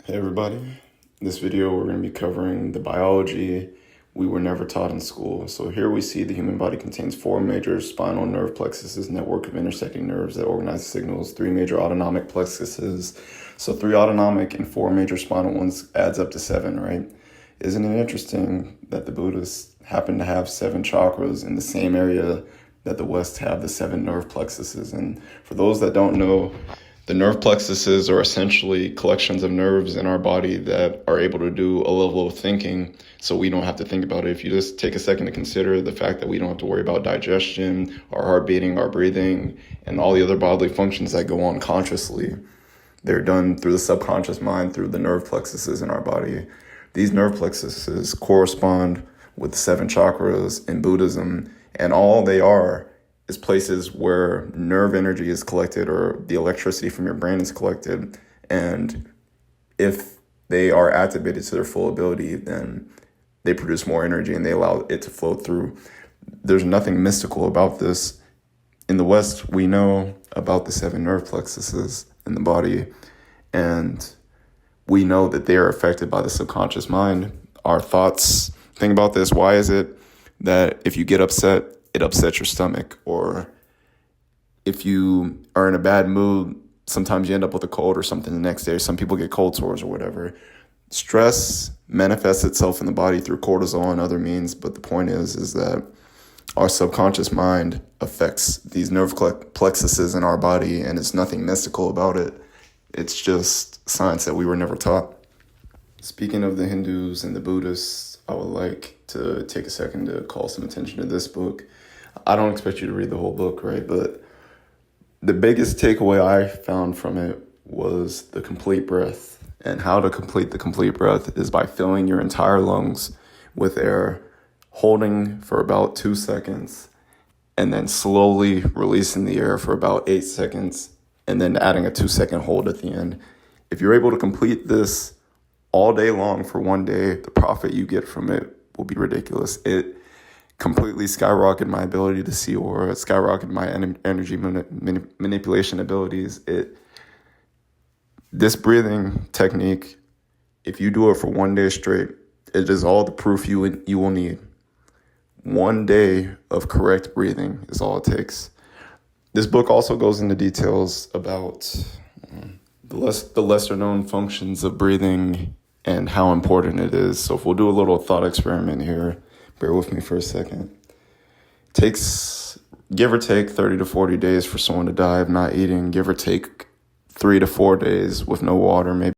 Hey everybody, in this video we're going to be covering the biology we were never taught in school. So here we see the human body contains four major spinal nerve plexuses, network of intersecting nerves that organize signals, three major autonomic plexuses. So three autonomic and four major spinal ones adds up to seven, right? Isn't it interesting that the Buddhists happen to have seven chakras in the same area that the West have the seven nerve plexuses? And for those that don't know, the nerve plexuses are essentially collections of nerves in our body that are able to do a level of thinking so we don't have to think about it. If you just take a second to consider the fact that we don't have to worry about digestion, our heart beating, our breathing, and all the other bodily functions that go on consciously, they're done through the subconscious mind, through the nerve plexuses in our body. These nerve plexuses correspond with the seven chakras in Buddhism, and all they are is places where nerve energy is collected or the electricity from your brain is collected. And if they are activated to their full ability, then they produce more energy and they allow it to flow through. There's nothing mystical about this. In the West, we know about the seven nerve plexuses in the body, and we know that they are affected by the subconscious mind. Our thoughts, think about this. Why is it that if you get upset, it upsets your stomach? Or if you are in a bad mood, sometimes you end up with a cold or something the next day. Some people get cold sores or whatever. Stress manifests itself in the body through cortisol and other means. But the point is that our subconscious mind affects these nerve plexuses in our body, and it's nothing mystical about it. It's just science that we were never taught. Speaking of the Hindus and the Buddhists, I would like to take a second to call some attention to this book. I don't expect you to read the whole book, right? But the biggest takeaway I found from it was the complete breath. And how to complete the complete breath is by filling your entire lungs with air, holding for about 2 seconds, and then slowly releasing the air for about 8 seconds, and then adding a 2-second hold at the end. If you're able to complete this all day long for one day, the profit you get from it will be ridiculous. It completely skyrocketed my ability to see aura. It skyrocketed my energy manipulation abilities. This breathing technique, if you do it for one day straight, it is all the proof you will need. One day of correct breathing is all it takes. This book also goes into details about the lesser known functions of breathing and how important it is. So if we'll do a little thought experiment here, bear with me for a second. It takes, give or take, 30 to 40 days for someone to die of not eating, give or take 3 to 4 days with no water, maybe